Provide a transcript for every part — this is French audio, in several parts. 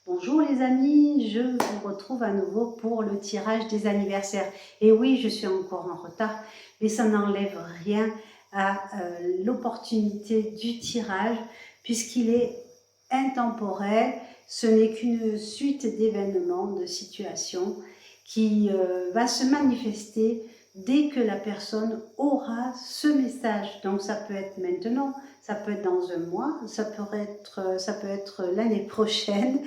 Bonjour les amis, je vous retrouve à nouveau pour le tirage des anniversaires. Et oui, je suis encore en retard, mais ça n'enlève rien à l'opportunité du tirage puisqu'il est intemporel. Ce n'est qu'une suite d'événements, de situations qui va se manifester dès que la personne aura ce message. Donc ça peut être maintenant, ça peut être dans un mois, ça peut être l'année prochaine.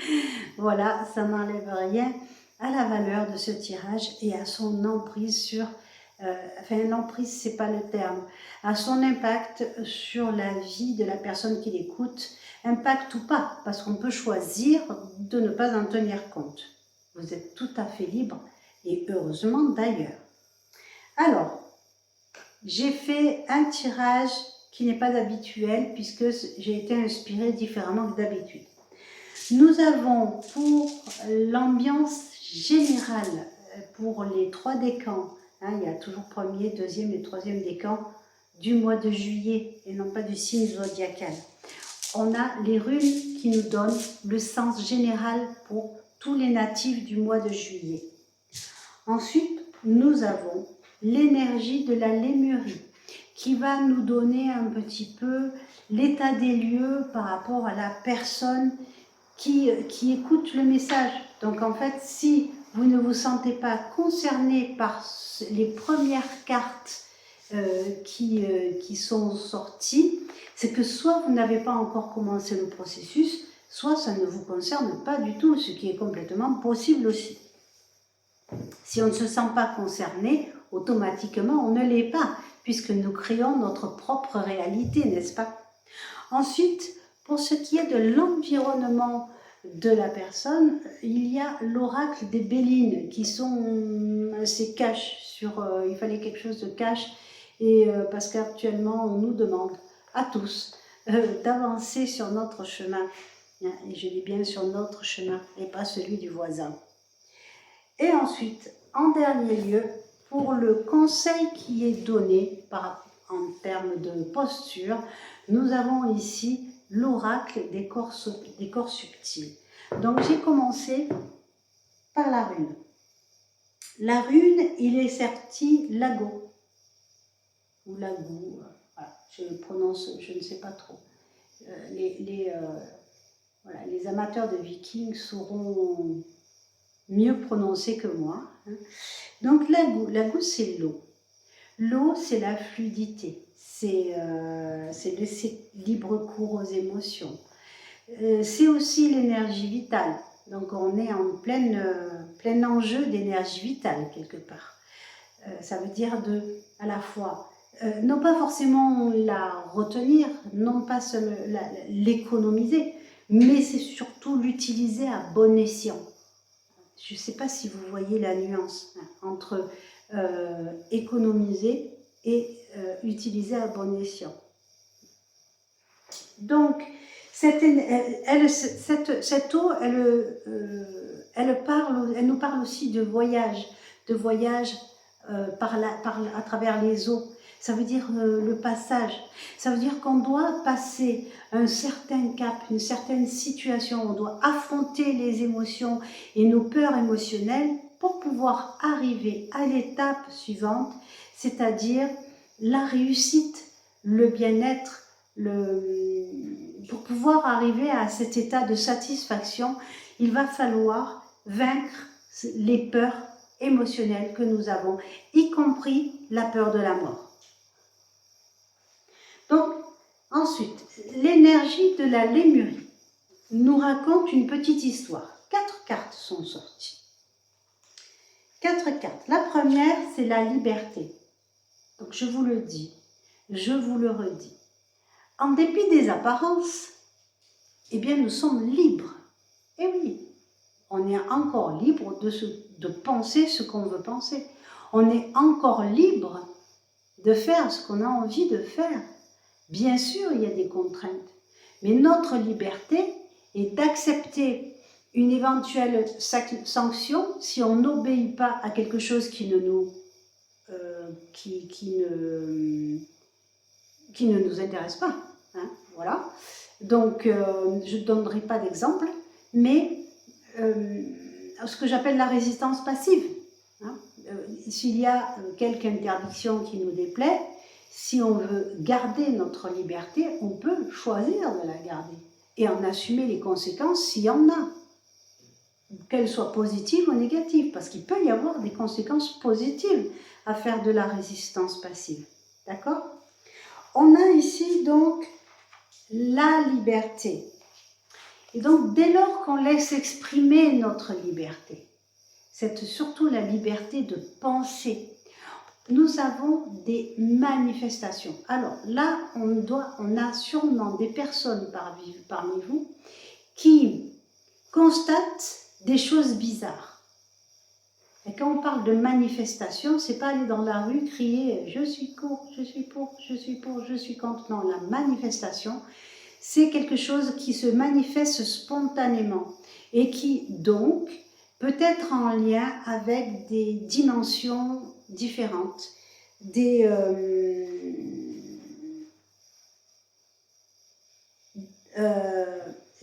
Voilà, ça n'enlève rien à la valeur de ce tirage et à son emprise sur, enfin l'emprise c'est pas le terme, à son impact sur la vie de la personne qui l'écoute, impact ou pas, parce qu'on peut choisir de ne pas en tenir compte. Vous êtes tout à fait libre et heureusement d'ailleurs. Alors, j'ai fait un tirage qui n'est pas habituel puisque j'ai été inspirée différemment que d'habitude. Nous avons pour l'ambiance générale, pour les 3 décans, il y a toujours premier, deuxième et troisième décan du mois de juillet et non pas du signe zodiacal. On a les runes qui nous donnent le sens général pour tous les natifs du mois de juillet. Ensuite, nous avons l'énergie de la lémurie qui va nous donner un petit peu l'état des lieux par rapport à la personne qui écoute le message. Donc en fait, si vous ne vous sentez pas concerné par les premières cartes qui sont sorties, c'est que soit vous n'avez pas encore commencé le processus, soit ça ne vous concerne pas du tout, ce qui est complètement possible aussi. Si on ne se sent pas concerné, automatiquement on ne l'est pas, puisque nous créons notre propre réalité, n'est-ce pas? Ensuite, pour ce qui est de l'environnement de la personne, il y a l'oracle des Bélines qui sont assez cash il fallait quelque chose de cash et parce qu'actuellement on nous demande à tous d'avancer sur notre chemin, et je dis bien sur notre chemin et pas celui du voisin. Et ensuite, en dernier lieu, pour le conseil qui est donné en termes de posture, nous avons ici l'oracle des corps subtils. Donc j'ai commencé par la rune. La rune, il est sorti Lago, ou Lagou, voilà, je le prononce, je ne sais pas trop. Les amateurs de Vikings sauront mieux prononcer que moi. Donc Lagou c'est l'eau. L'eau, c'est la fluidité, c'est laisser libre cours aux émotions. C'est aussi l'énergie vitale. Donc on est en plein enjeu d'énergie vitale quelque part. Ça veut dire à la fois, non pas forcément la retenir, non pas l'économiser, mais c'est surtout l'utiliser à bon escient. Je ne sais pas si vous voyez la nuance entre économiser et utiliser à bon escient. Donc, cette eau, elle nous parle aussi de voyage à travers les eaux. Ça veut dire le passage. Ça veut dire qu'on doit passer un certain cap, une certaine situation. On doit affronter les émotions et nos peurs émotionnelles pour pouvoir arriver à l'étape suivante, c'est-à-dire la réussite, le bien-être. Pour pouvoir arriver à cet état de satisfaction, il va falloir vaincre les peurs émotionnelles que nous avons, y compris la peur de la mort. Donc, ensuite, l'énergie de la lémurie nous raconte une petite histoire. 4 cartes sont sorties. 4 cartes. La première, c'est la liberté. Donc, je vous le dis, je vous le redis. En dépit des apparences, eh bien, nous sommes libres. Et oui, on est encore libre de penser ce qu'on veut penser. On est encore libre de faire ce qu'on a envie de faire. Bien sûr, il y a des contraintes, mais notre liberté est d'accepter une éventuelle sanction si on n'obéit pas à quelque chose qui ne nous intéresse pas. Voilà. Donc, je ne donnerai pas d'exemple, mais ce que j'appelle la résistance passive. Hein. S'il y a quelque interdiction qui nous déplaît, si on veut garder notre liberté, on peut choisir de la garder et en assumer les conséquences s'il y en a, qu'elles soient positives ou négatives, parce qu'il peut y avoir des conséquences positives à faire de la résistance passive. D'accord? On a ici donc la liberté. Et donc, dès lors qu'on laisse exprimer notre liberté, c'est surtout la liberté de penser, nous avons des manifestations. Alors là, on a sûrement des personnes parmi vous qui constatent des choses bizarres. Et quand on parle de manifestation, c'est pas aller dans la rue crier « je suis pour, je suis pour, je suis pour, je suis contre ». Non, la manifestation, c'est quelque chose qui se manifeste spontanément et qui, donc, peut être en lien avec des dimensions différentes,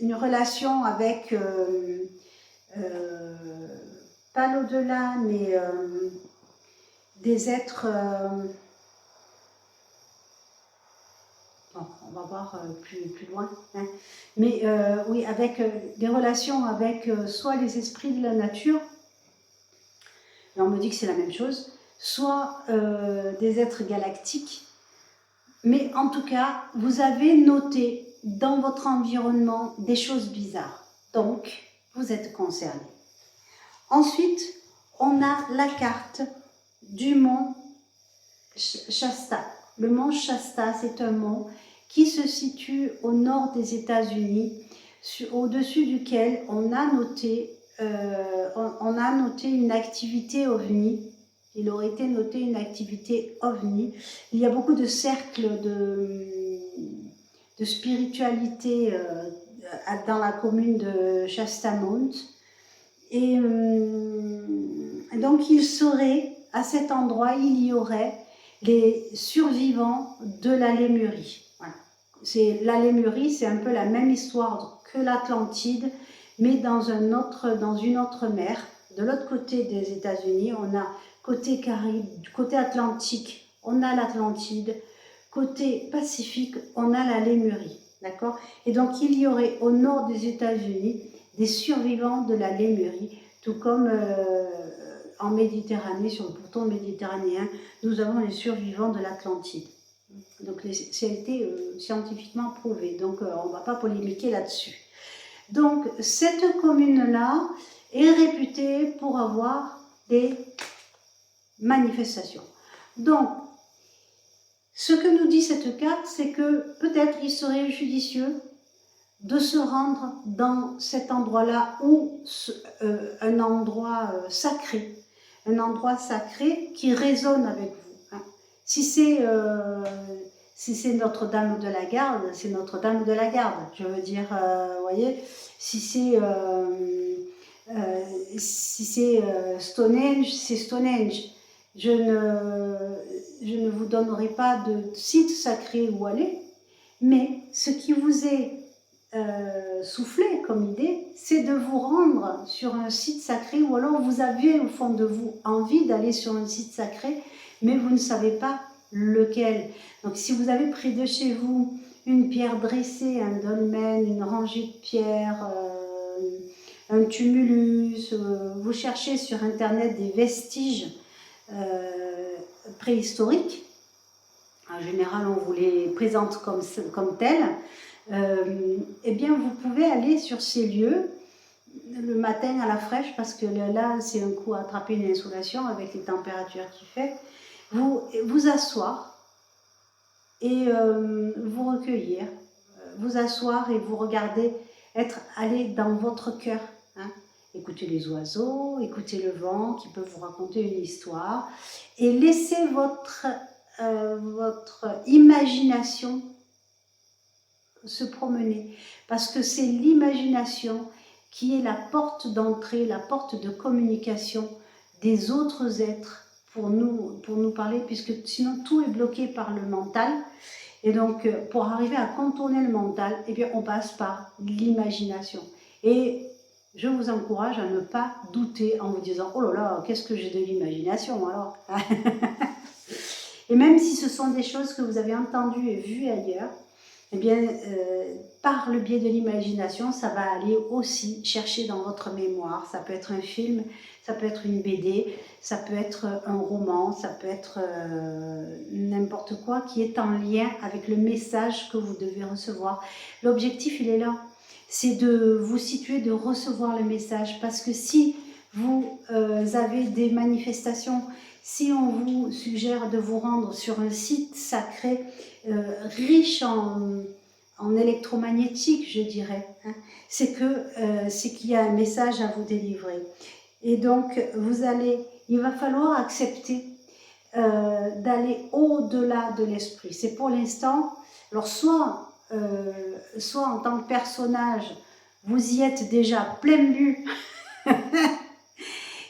une relation avec, pas l'au-delà, mais des êtres... Bon, on va voir plus loin, hein. Mais oui, avec des relations avec soit les esprits de la nature, et on me dit que c'est la même chose, soit des êtres galactiques, mais en tout cas, vous avez noté dans votre environnement des choses bizarres, donc vous êtes concerné. Ensuite, on a la carte du mont Shasta. Le mont Shasta, c'est un mont qui se situe au nord des États-Unis, au-dessus duquel on a noté une activité OVNI. Il aurait été noté une activité OVNI. Il y a beaucoup de cercles de spiritualité dans la commune de Shasta Mount. Et donc il serait, à cet endroit, il y aurait les survivants de la Lémurie. Voilà. La Lémurie, c'est un peu la même histoire que l'Atlantide, mais dans une autre mer. De l'autre côté des États-Unis, on a côté Caraïbe, côté Atlantique, on a l'Atlantide, côté Pacifique, on a la Lémurie. D'accord? Et donc il y aurait au nord des États-Unis des survivants de la Lémurie, tout comme en Méditerranée, sur le pourtour méditerranéen, nous avons les survivants de l'Atlantide. Donc ça a été scientifiquement prouvé, donc on ne va pas polémiquer là-dessus. Donc cette commune-là est réputée pour avoir des manifestations. Donc, ce que nous dit cette carte, c'est que peut-être il serait judicieux de se rendre dans cet endroit-là ou un endroit sacré qui résonne avec vous. Hein. Si c'est Notre-Dame de la Garde, c'est Notre-Dame de la Garde. Je veux dire, voyez, si c'est Stonehenge, c'est Stonehenge. Je ne vous donnerai pas de site sacré où aller, mais ce qui vous est soufflé comme idée, c'est de vous rendre sur un site sacré, ou alors vous avez au fond de vous envie d'aller sur un site sacré, mais vous ne savez pas lequel. Donc si vous avez près de chez vous une pierre dressée, un dolmen, une rangée de pierres, un tumulus, vous cherchez sur internet des vestiges préhistoriques, en général on vous les présente comme tels, eh bien vous pouvez aller sur ces lieux le matin à la fraîche, parce que là c'est un coup à attraper une insolation avec les températures qu'il fait, vous asseoir et vous recueillir, vous asseoir et vous regarder, aller dans votre cœur, hein. Écoutez les oiseaux, écoutez le vent qui peut vous raconter une histoire, et laissez votre imagination se promener, parce que c'est l'imagination qui est la porte d'entrée, la porte de communication des autres êtres pour nous parler, puisque sinon tout est bloqué par le mental. Et donc pour arriver à contourner le mental, eh bien on passe par l'imagination. Et je vous encourage à ne pas douter en vous disant « Oh là là, qu'est-ce que j'ai de l'imagination alors ?» Et même si ce sont des choses que vous avez entendues et vues ailleurs, eh bien, par le biais de l'imagination, ça va aller aussi chercher dans votre mémoire. Ça peut être un film, ça peut être une BD, ça peut être un roman, ça peut être n'importe quoi qui est en lien avec le message que vous devez recevoir. L'objectif, il est là. C'est de vous situer, de recevoir le message. Parce que si vous avez des manifestations, si on vous suggère de vous rendre sur un site sacré, riche en électromagnétique, je dirais, hein, c'est qu'il y a un message à vous délivrer. Et donc, il va falloir accepter d'aller au-delà de l'esprit. C'est pour l'instant, alors soit en tant que personnage, vous y êtes déjà plein but,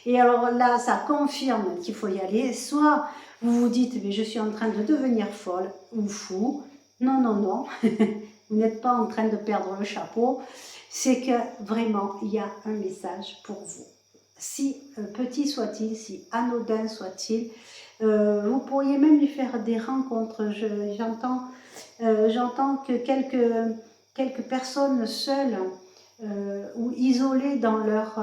et alors là, ça confirme qu'il faut y aller, soit vous vous dites, mais je suis en train de devenir folle ou fou. Non, non, non, vous n'êtes pas en train de perdre le chapeau, c'est que vraiment, il y a un message pour vous. Si petit soit-il, si anodin soit-il, vous pourriez même y faire des rencontres. J'entends que quelques personnes seules ou isolées dans leur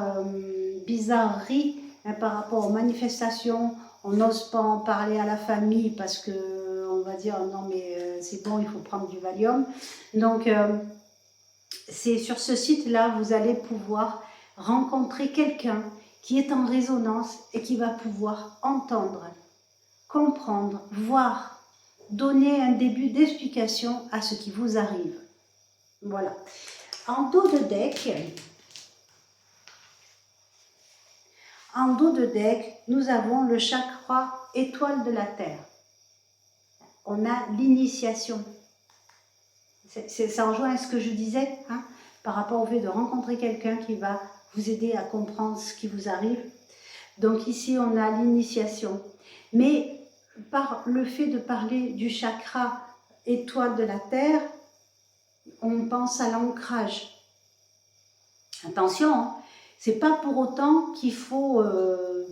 bizarrerie hein, par rapport aux manifestations, on n'ose pas en parler à la famille parce que on va dire non mais c'est bon, il faut prendre du Valium. Donc c'est sur ce site-là, vous allez pouvoir rencontrer quelqu'un qui est en résonance et qui va pouvoir entendre, comprendre, voir, donner un début d'explication à ce qui vous arrive. Voilà. En dos de deck, nous avons le chakra étoile de la Terre. On a l'initiation. Ça rejoint à ce que je disais, hein, par rapport au fait de rencontrer quelqu'un qui va vous aider à comprendre ce qui vous arrive. Donc ici, on a l'initiation. Mais par le fait de parler du chakra étoile de la Terre, on pense à l'ancrage. Attention, hein, c'est pas pour autant qu'il faut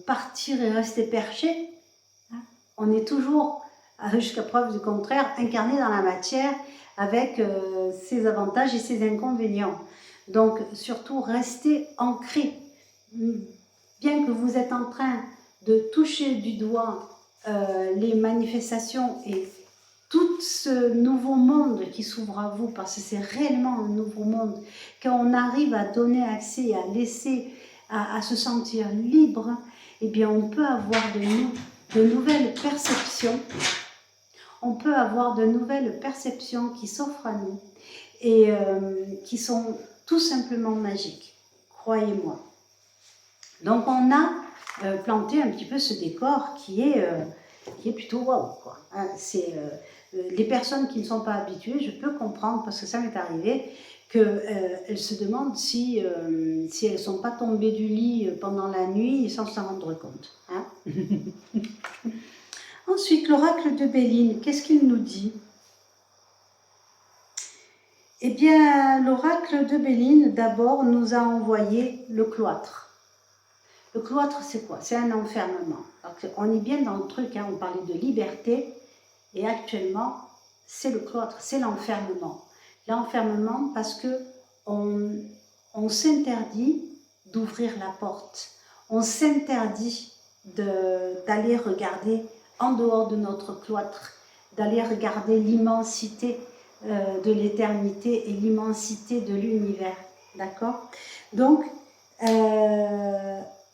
partir et rester perché. Hein. On est toujours, jusqu'à preuve du contraire, incarné dans la matière avec ses avantages et ses inconvénients. Donc surtout, restez ancré. Bien que vous êtes en train de toucher du doigt les manifestations et tout ce nouveau monde qui s'ouvre à vous, parce que c'est réellement un nouveau monde, quand on arrive à donner accès, à laisser, à se sentir libre, eh bien on peut avoir de nouvelles perceptions, on peut avoir de nouvelles perceptions qui s'offrent à nous et qui sont tout simplement magiques, croyez-moi. Donc on a planté un petit peu ce décor qui est plutôt waouh, quoi. Hein, c'est les personnes qui ne sont pas habituées, je peux comprendre parce que ça m'est arrivé qu'elles se demandent si elles ne sont pas tombées du lit pendant la nuit sans s'en rendre compte. Hein. Ensuite, l'oracle de Béline, qu'est-ce qu'il nous dit? Eh bien, l'oracle de Béline, d'abord, nous a envoyé le cloître. Le cloître, c'est quoi? C'est un enfermement. Alors, on est bien dans le truc, hein, on parlait de liberté, et actuellement, c'est le cloître, c'est l'enfermement. L'enfermement parce que on s'interdit d'ouvrir la porte. On s'interdit d'aller regarder en dehors de notre cloître, d'aller regarder l'immensité de l'éternité et l'immensité de l'univers. D'accord? Donc,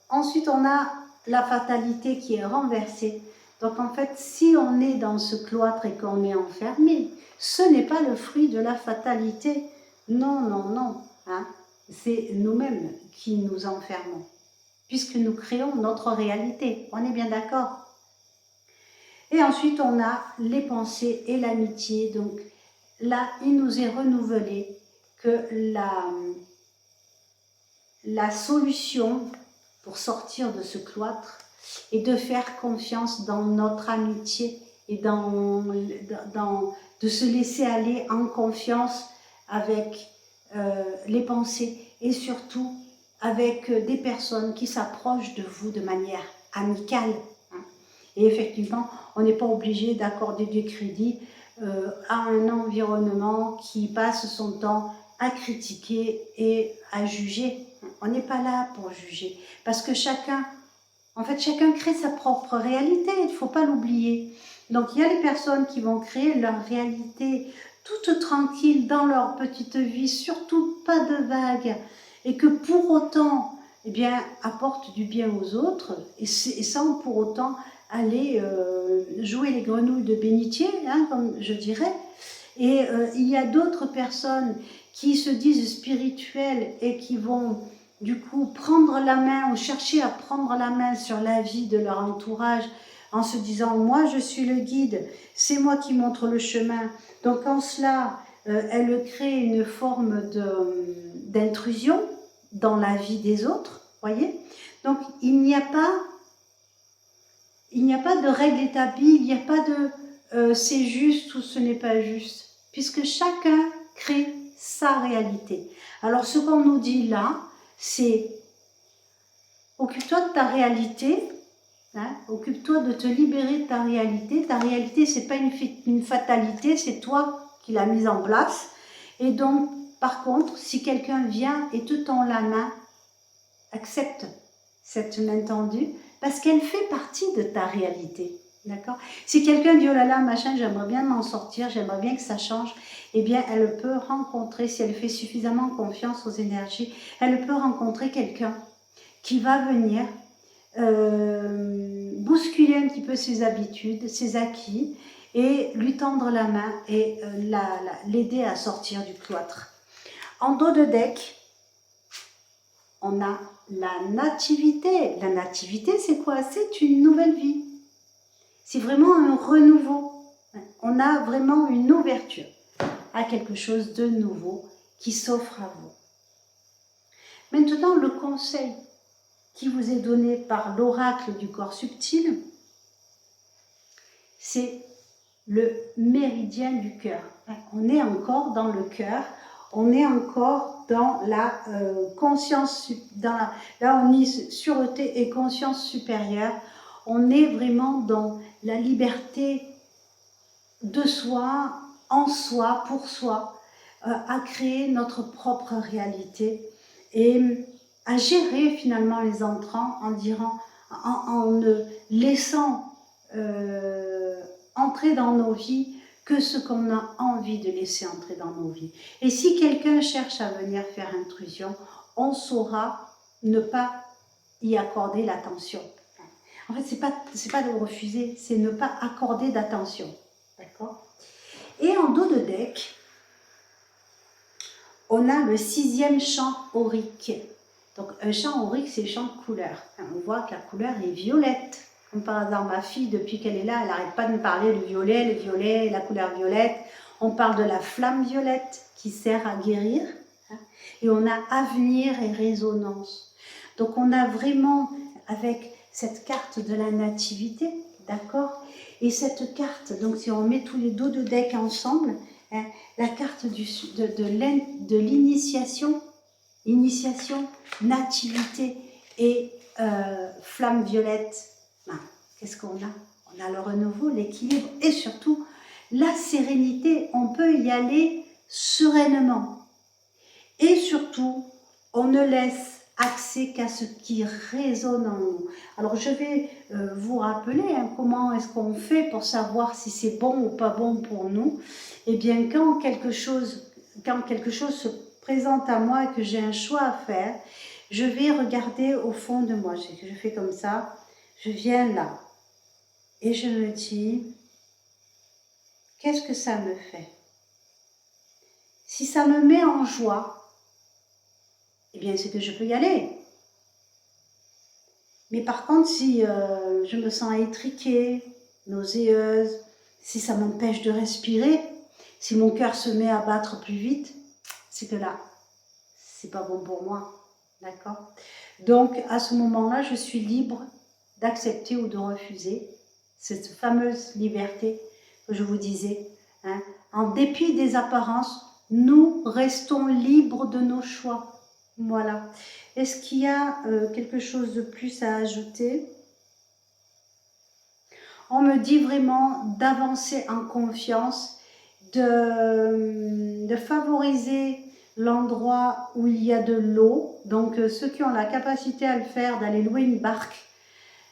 ensuite, on a la fatalité qui est renversée. Donc, en fait, si on est dans ce cloître et qu'on est enfermé, ce n'est pas le fruit de la fatalité. Non, non, non. Hein. C'est nous-mêmes qui nous enfermons, puisque nous créons notre réalité. On est bien d'accord? Et ensuite, on a les pensées et l'amitié. Donc, là, il nous est renouvelé que la solution pour sortir de ce cloître est de faire confiance dans notre amitié et de se laisser aller en confiance avec les pensées et surtout avec des personnes qui s'approchent de vous de manière amicale. Hein. Et effectivement, on n'est pas obligé d'accorder du crédit à un environnement qui passe son temps à critiquer et à juger. On n'est pas là pour juger, parce que chacun crée sa propre réalité, il ne faut pas l'oublier. Donc il y a les personnes qui vont créer leur réalité toute tranquille dans leur petite vie, surtout pas de vagues, et que pour autant, eh bien, apportent du bien aux autres, et sans pour autant aller jouer les grenouilles de bénitier, hein, comme je dirais. Et il y a d'autres personnes qui se disent spirituelles et qui vont du coup prendre la main ou chercher à prendre la main sur la vie de leur entourage en se disant moi je suis le guide, c'est moi qui montre le chemin. Donc en cela, elle crée une forme d'intrusion dans la vie des autres, voyez. Donc il n'y a pas de règle établie, il n'y a pas de c'est juste ou ce n'est pas juste, puisque chacun crée sa réalité. Alors ce qu'on nous dit là, c'est occupe-toi de ta réalité, hein, occupe-toi de te libérer de ta réalité. Ta réalité, c'est pas une fatalité, c'est toi qui l'as mise en place. Et donc, par contre, si quelqu'un vient et te tend la main, accepte cette main tendue, parce qu'elle fait partie de ta réalité. D'accord? Si quelqu'un dit, oh là là, machin, j'aimerais bien m'en sortir, j'aimerais bien que ça change, eh bien, elle peut rencontrer, si elle fait suffisamment confiance aux énergies, elle peut rencontrer quelqu'un qui va venir bousculer un petit peu ses habitudes, ses acquis, et lui tendre la main et l'aider à sortir du cloître. En dos de deck, on a la nativité. La nativité, c'est quoi? C'est une nouvelle vie. C'est vraiment un renouveau. On a vraiment une ouverture à quelque chose de nouveau qui s'offre à vous. Maintenant, le conseil qui vous est donné par l'oracle du corps subtil, c'est le méridien du cœur. On est encore dans le cœur, on est encore dans la conscience, là on est sûreté et conscience supérieure, on est vraiment dans la liberté de soi, en soi, pour soi, à créer notre propre réalité et à gérer finalement les entrants en ne laissant entrer dans nos vies que ce qu'on a envie de laisser entrer dans nos vies. Et si quelqu'un cherche à venir faire intrusion, on saura ne pas y accorder l'attention. En fait, c'est pas de le refuser, c'est ne pas accorder d'attention. D'accord? Et en dos de deck, on a le 6e champ aurique. Donc un champ aurique, c'est le champ de couleur. On voit que la couleur est violette. Comme par hasard, ma fille, depuis qu'elle est là, elle n'arrête pas de me parler du violet, la couleur violette. On parle de la flamme violette qui sert à guérir. Et on a avenir et résonance. Donc on a vraiment, avec cette carte de la nativité, d'accord? Et cette carte, donc si on met tous les dos de deck ensemble, hein, la carte de l'initiation, nativité et flamme violette, ben, qu'est-ce qu'on a? On a le renouveau, l'équilibre et surtout la sérénité. On peut y aller sereinement. Et surtout, on ne laisse accès qu'à ce qui résonne en nous. Alors je vais vous rappeler comment est-ce qu'on fait pour savoir si c'est bon ou pas bon pour nous. Eh bien, quand quelque chose se présente à moi et que j'ai un choix à faire, je vais regarder au fond de moi. Je fais comme ça, je viens là et je me dis, qu'est-ce que ça me fait? Si ça me met en joie, eh bien, c'est que je peux y aller. Mais par contre, si je me sens étriquée, nauséeuse, si ça m'empêche de respirer, si mon cœur se met à battre plus vite, c'est que là, c'est pas bon pour moi. D'accord? Donc, à ce moment-là, je suis libre d'accepter ou de refuser cette fameuse liberté que je vous disais. En dépit des apparences, nous restons libres de nos choix. Voilà. Est-ce qu'il y a quelque chose de plus à ajouter? On me dit vraiment d'avancer en confiance, de favoriser l'endroit où il y a de l'eau. Donc ceux qui ont la capacité à le faire, d'aller louer une barque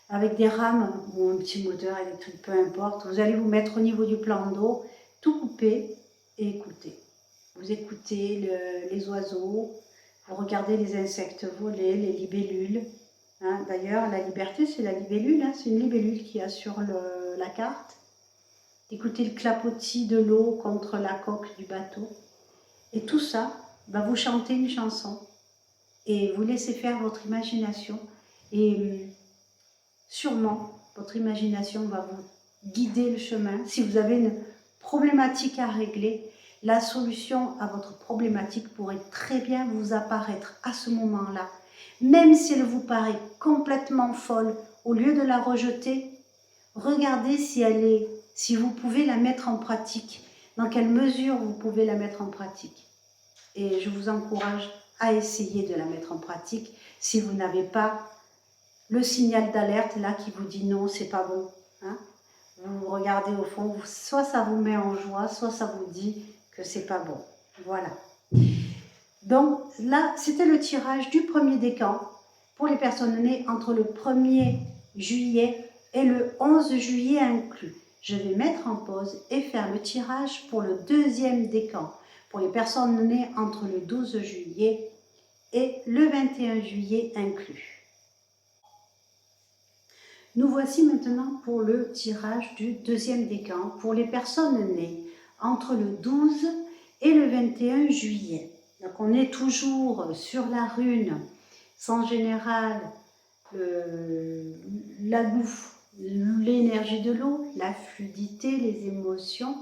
avec des rames ou un petit moteur électrique, peu importe. Vous allez vous mettre au niveau du plan d'eau, tout couper et écouter. Vous écoutez les oiseaux, vous regardez les insectes voler, les libellules. Hein, d'ailleurs, la liberté, c'est la libellule, hein, c'est une libellule qu'il y a sur la carte. Écoutez le clapotis de l'eau contre la coque du bateau. Et tout ça, vous chantez une chanson et vous laissez faire votre imagination. Et sûrement, votre imagination va vous guider le chemin. Si vous avez une problématique à régler, la solution à votre problématique pourrait très bien vous apparaître à ce moment-là. Même si elle vous paraît complètement folle, au lieu de la rejeter, regardez si vous pouvez la mettre en pratique, dans quelle mesure vous pouvez la mettre en pratique. Et je vous encourage à essayer de la mettre en pratique si vous n'avez pas le signal d'alerte là qui vous dit non, c'est pas bon. Hein, vous regardez au fond, soit ça vous met en joie, soit ça vous dit que c'est pas bon. Voilà. Donc là, c'était le tirage du premier décan pour les personnes nées entre le 1er juillet et le 11 juillet inclus. Je vais mettre en pause et faire le tirage pour le deuxième décan pour les personnes nées entre le 12 juillet et le 21 juillet inclus. Nous voici maintenant pour le tirage du deuxième décan pour les personnes nées entre le 12 et le 21 juillet. Donc on est toujours sur la rune, sens général, la bouffe, l'énergie de l'eau, la fluidité, les émotions,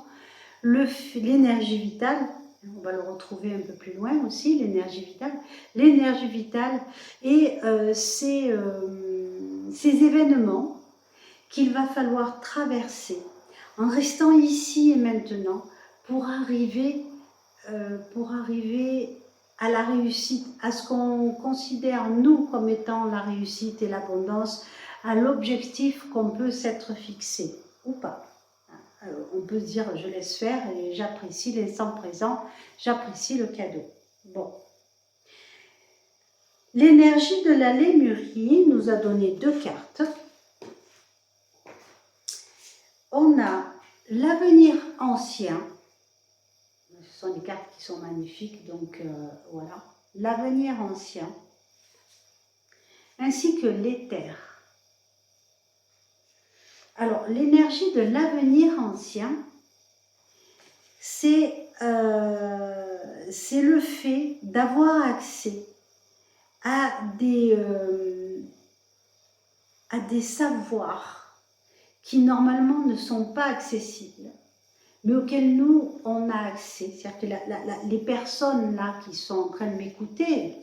l'énergie vitale. On va le retrouver un peu plus loin aussi, l'énergie vitale. L'énergie vitale et ces événements qu'il va falloir traverser en restant ici et maintenant pour arriver à la réussite, à ce qu'on considère nous comme étant la réussite et l'abondance, à l'objectif qu'on peut s'être fixé ou pas. On peut se dire je laisse faire et j'apprécie l'instant présent, j'apprécie le cadeau. Bon. L'énergie de la Lémurie nous a donné 2 cartes. On a l'avenir ancien. Ce sont des cartes qui sont magnifiques, donc voilà. L'avenir ancien, ainsi que l'éther. Alors, l'énergie de l'avenir ancien, c'est le fait d'avoir accès à des savoirs qui normalement ne sont pas accessibles, mais auxquels nous, on a accès. C'est-à-dire que les personnes là qui sont en train de m'écouter,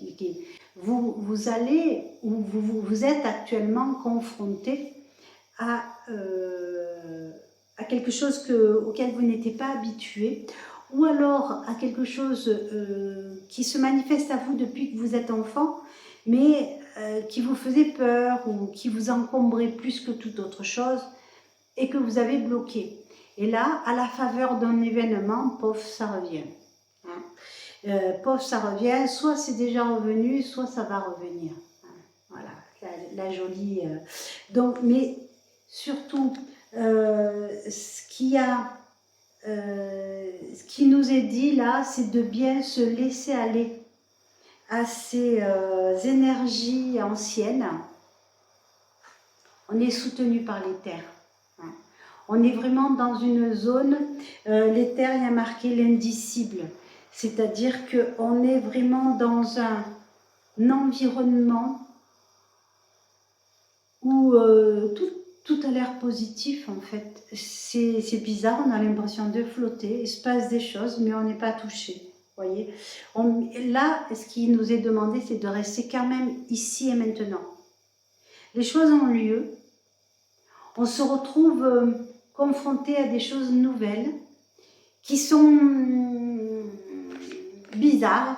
vous allez, ou vous êtes actuellement confrontés à quelque chose auquel vous n'étiez pas habitué, ou alors à quelque chose qui se manifeste à vous depuis que vous êtes enfant, mais qui vous faisait peur ou qui vous encombrait plus que toute autre chose et que vous avez bloqué. Et là, à la faveur d'un événement, pof, ça revient. Hein, pof, ça revient, soit c'est déjà revenu, soit ça va revenir. Hein, voilà, la jolie... donc, mais surtout, ce qui nous est dit là, c'est de bien se laisser aller à ces énergies anciennes. On est soutenu par l'éther. Hein. On est vraiment dans une zone, l'éther y a marqué l'indicible. C'est-à-dire qu'on est vraiment dans un environnement où tout a l'air positif en fait. C'est bizarre, on a l'impression de flotter, il se passe des choses, mais on n'est pas touché. Voyez, là, ce qui nous est demandé, c'est de rester quand même ici et maintenant. Les choses ont lieu, on se retrouve confronté à des choses nouvelles qui sont bizarres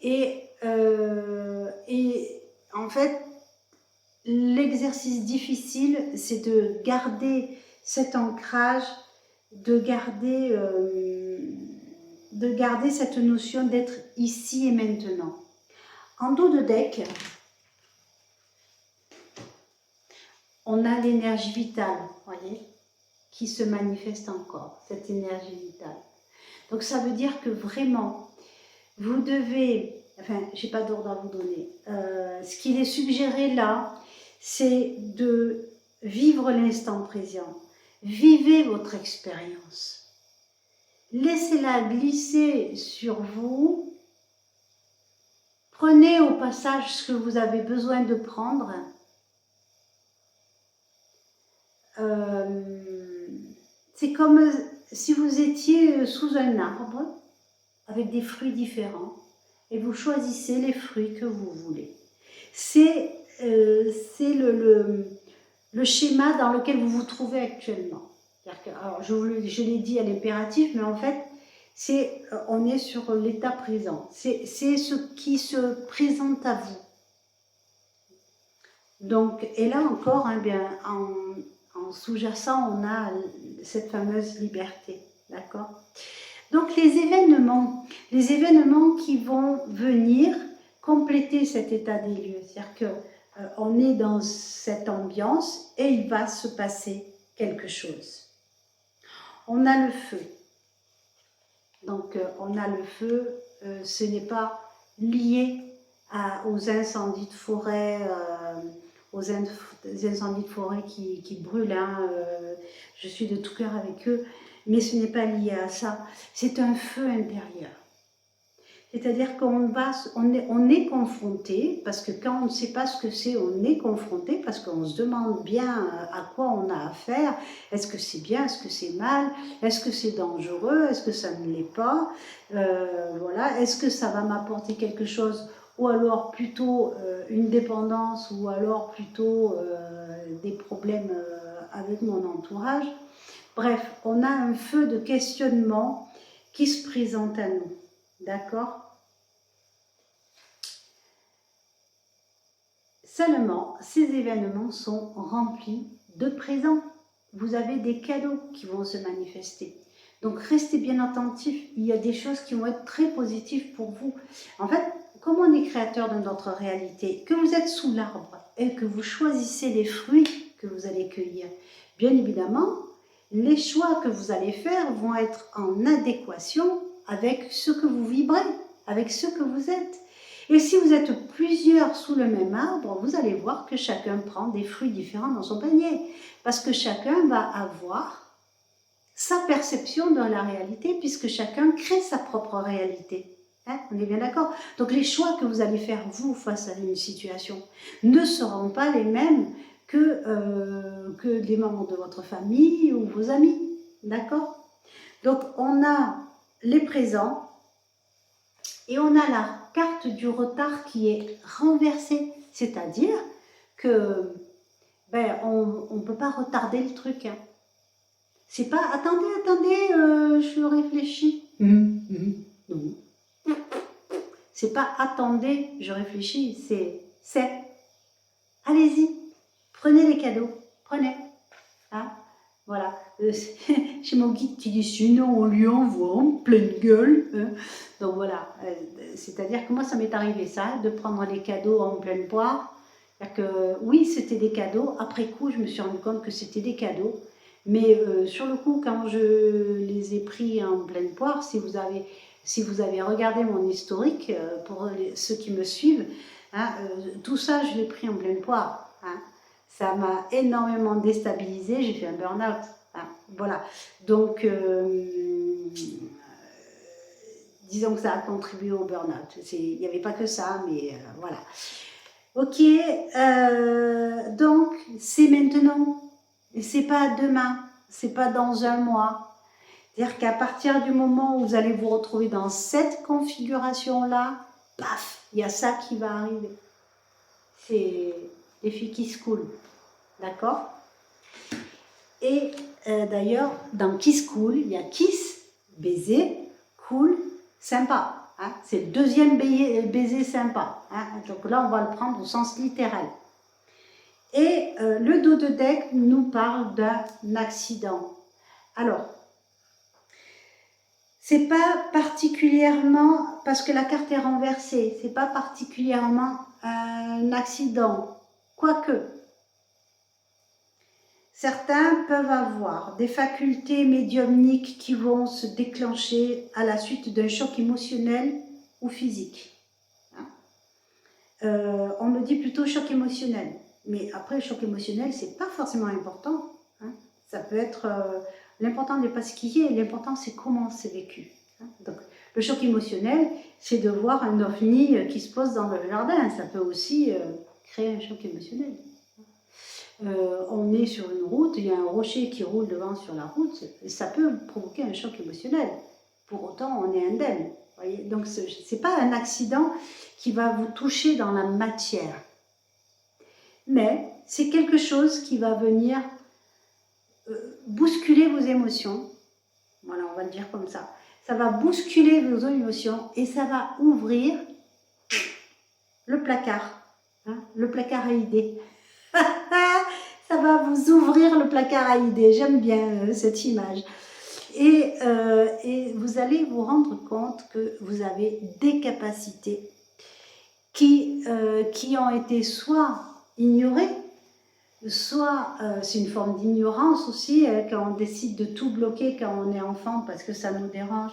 et et en fait, l'exercice difficile, c'est de garder cet ancrage, de garder cette notion d'être ici et maintenant. En dos de deck, on a l'énergie vitale, voyez, qui se manifeste encore, cette énergie vitale. Donc ça veut dire que vraiment, vous devez, enfin, je n'ai pas d'ordre à vous donner, ce qu'il est suggéré là, c'est de vivre l'instant présent. Vivez votre expérience. Laissez-la glisser sur vous. Prenez au passage ce que vous avez besoin de prendre. C'est comme si vous étiez sous un arbre avec des fruits différents et vous choisissez les fruits que vous voulez. C'est le schéma dans lequel vous vous trouvez actuellement. Alors, je l'ai dit à l'impératif, mais en fait, on est sur l'état présent. C'est ce qui se présente à vous. Donc, et là encore, hein, bien, en sous-jacent, on a cette fameuse liberté. D'accord ? Donc, les événements qui vont venir compléter cet état des lieux. C'est-à-dire qu'on est dans cette ambiance et il va se passer quelque chose. On a le feu. Donc, on a le feu, ce n'est pas lié aux incendies de forêt, qui brûlent. Hein, je suis de tout cœur avec eux, mais ce n'est pas lié à ça. C'est un feu intérieur. C'est-à-dire qu'on est confronté, parce que quand on ne sait pas ce que c'est, on est confronté, parce qu'on se demande bien à quoi on a affaire. Est-ce que c'est bien, est-ce que c'est mal, est-ce que c'est dangereux, est-ce que ça ne l'est pas, voilà. Est-ce que ça va m'apporter quelque chose, ou alors plutôt une dépendance, ou alors plutôt des problèmes avec mon entourage. Bref, on a un feu de questionnement qui se présente à nous. D'accord ? Seulement, ces événements sont remplis de présents. Vous avez des cadeaux qui vont se manifester. Donc, restez bien attentifs. Il y a des choses qui vont être très positives pour vous. En fait, comme on est créateur de notre réalité, que vous êtes sous l'arbre et que vous choisissez les fruits que vous allez cueillir, bien évidemment, les choix que vous allez faire vont être en adéquation avec ce que vous vibrez, avec ce que vous êtes. Et si vous êtes plusieurs sous le même arbre, vous allez voir que chacun prend des fruits différents dans son panier. Parce que chacun va avoir sa perception de la réalité, puisque chacun crée sa propre réalité. Hein, on est bien d'accord? Donc les choix que vous allez faire, vous, face à une situation, ne seront pas les mêmes que les membres de votre famille ou vos amis. D'accord? Donc on a les présents, et on a la carte du retard qui est renversée, c'est-à-dire que on ne peut pas retarder le truc. Hein. C'est pas attendez, je réfléchis. Non. C'est pas attendez, je réfléchis, c'est allez-y, prenez les cadeaux, prenez. Hein. Voilà, j'ai mon guide qui dit sinon on lui envoie en pleine gueule. Hein. Donc voilà, c'est-à-dire que moi ça m'est arrivé ça, de prendre les cadeaux en pleine poire. C'est-à-dire que oui, c'était des cadeaux. Après coup, je me suis rendu compte que c'était des cadeaux. Mais sur le coup, quand je les ai pris en pleine poire, si vous avez regardé mon historique, pour ceux qui me suivent, hein, tout ça, je l'ai pris en pleine poire. Hein. Ça m'a énormément déstabilisée, j'ai fait un burn-out. Hein, voilà. Donc, disons que ça a contribué au burn-out. Il n'y avait pas que ça, mais voilà. Ok, donc c'est maintenant, c'est pas demain, c'est pas dans un mois. C'est-à-dire qu'à partir du moment où vous allez vous retrouver dans cette configuration-là, paf, il y a ça qui va arriver. C'est les filles qui se coulent. D'accord? Et d'ailleurs, dans Kiss Cool, il y a Kiss, baiser, cool, sympa. Hein. C'est le deuxième baiser sympa. Hein. Donc là, on va le prendre au sens littéral. Et le dos de deck nous parle d'un accident. Alors, c'est pas particulièrement, parce que la carte est renversée, c'est pas particulièrement un accident. Quoique, certains peuvent avoir des facultés médiumniques qui vont se déclencher à la suite d'un choc émotionnel ou physique. On me dit plutôt choc émotionnel. Mais après, le choc émotionnel, c'est pas forcément important. Hein. Ça peut être... l'important n'est pas ce qui est, l'important c'est comment c'est vécu. Hein. Donc, le choc émotionnel, c'est de voir un ovni qui se pose dans le jardin. Ça peut aussi créer un choc émotionnel. On est sur une route, il y a un rocher qui roule devant sur la route, et ça peut provoquer un choc émotionnel. Pour autant, on est indemne. Voyez. Donc, ce n'est pas un accident qui va vous toucher dans la matière. Mais c'est quelque chose qui va venir bousculer vos émotions. Voilà, on va le dire comme ça. Ça va bousculer vos émotions et ça va ouvrir le placard. Hein, le placard à idées. Ça va vous ouvrir le placard à idées. J'aime bien cette image. Et vous allez vous rendre compte que vous avez des capacités qui ont été soit ignorées, soit c'est une forme d'ignorance aussi, quand on décide de tout bloquer quand on est enfant parce que ça nous dérange,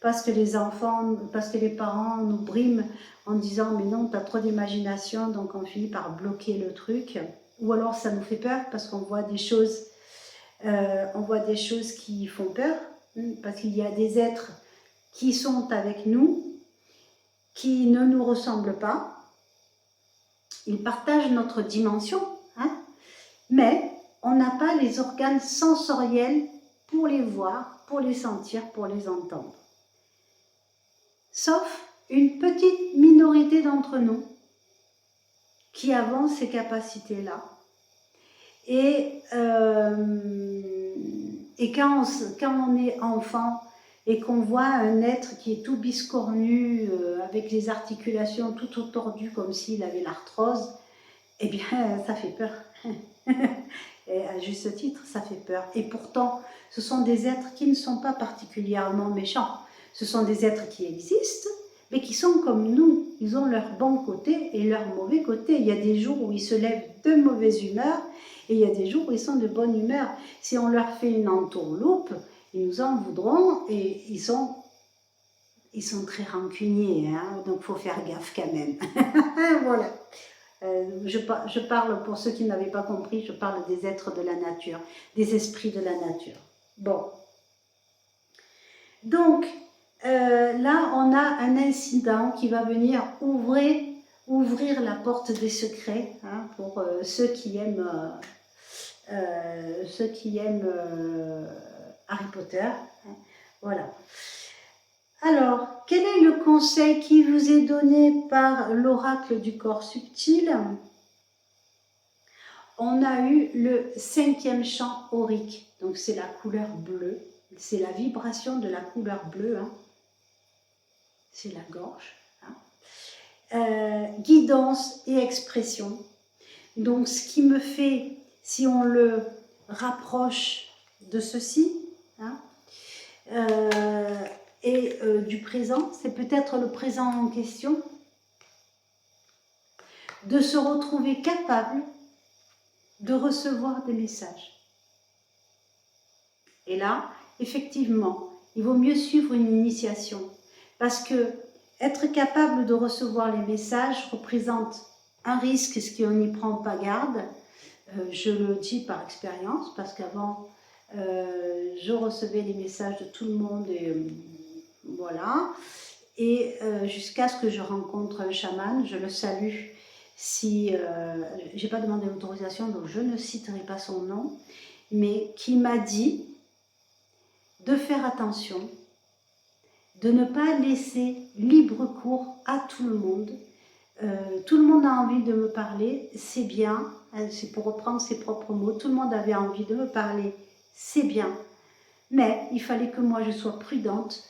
parce que les parents nous briment en disant mais non, tu as trop d'imagination, donc on finit par bloquer le truc. Ou alors ça nous fait peur parce qu'on voit des choses, qui font peur, parce qu'il y a des êtres qui sont avec nous, qui ne nous ressemblent pas. Ils partagent notre dimension, hein, mais on n'a pas les organes sensoriels pour les voir, pour les sentir, pour les entendre. Sauf une petite minorité d'entre nous qui avons ces capacités-là. Et quand on est enfant et qu'on voit un être qui est tout biscornu, avec les articulations tout tordues comme s'il avait l'arthrose, eh bien, ça fait peur. Et à juste titre, ça fait peur. Et pourtant, ce sont des êtres qui ne sont pas particulièrement méchants. Ce sont des êtres qui existent, mais qui sont comme nous. Ils ont leur bon côté et leur mauvais côté. Il y a des jours où ils se lèvent de mauvaise humeur et il y a des jours où ils sont de bonne humeur. Si on leur fait une entourloupe, ils nous en voudront et ils sont très rancuniers. Hein, donc, il faut faire gaffe quand même. Voilà. Je parle, pour ceux qui n'avaient pas compris, je parle des êtres de la nature, des esprits de la nature. Bon. Donc, là, on a un incident qui va venir ouvrir la porte des secrets, hein, pour ceux qui aiment, Harry Potter. Hein, voilà. Alors, quel est le conseil qui vous est donné par l'oracle du corps subtil? On a eu le 5e champ aurique, donc c'est la couleur bleue, c'est la vibration de la couleur bleue, hein. C'est la gorge. Hein. Guidance et expression. Donc ce qui me fait, si on le rapproche de ceci, hein, et du présent, c'est peut-être le présent en question, de se retrouver capable de recevoir des messages. Et là, effectivement, il vaut mieux suivre une initiation, parce que être capable de recevoir les messages représente un risque si on n'y prend pas garde. Je le dis par expérience, parce qu'avant, je recevais les messages de tout le monde, et voilà. Et jusqu'à ce que je rencontre un chaman, je le salue. Si j'ai pas demandé l'autorisation, donc je ne citerai pas son nom, mais qui m'a dit de faire attention, de ne pas laisser libre cours à tout le monde. Tout le monde a envie de me parler, c'est bien, c'est pour reprendre ses propres mots, tout le monde avait envie de me parler, c'est bien, mais il fallait que moi je sois prudente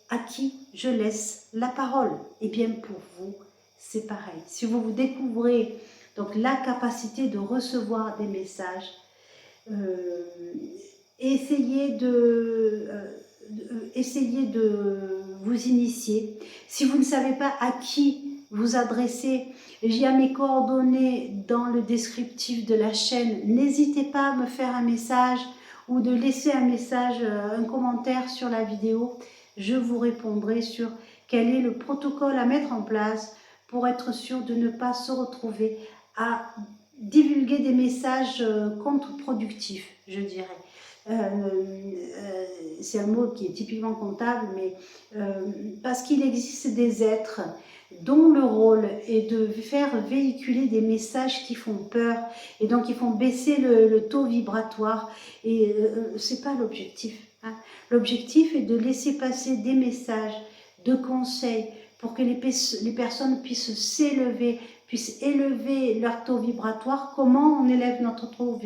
à qui je laisse la parole. Et bien pour vous, c'est pareil. Si vous vous découvrez donc la capacité de recevoir des messages, essayez de vous initier. Si vous ne savez pas à qui vous adresser, il y a mes coordonnées dans le descriptif de la chaîne. N'hésitez pas à me faire un message ou de laisser un message, un commentaire sur la vidéo. Je vous répondrai sur quel est le protocole à mettre en place pour être sûr de ne pas se retrouver à divulguer des messages contre-productifs, je dirais. C'est un mot qui est typiquement comptable, mais parce qu'il existe des êtres dont le rôle est de faire véhiculer des messages qui font peur et donc qui font baisser le taux vibratoire, et c'est pas l'objectif, hein. L'objectif est de laisser passer des messages de conseils pour que les personnes puissent s'élever, puissent élever leur taux vibratoire. Comment on élève notre taux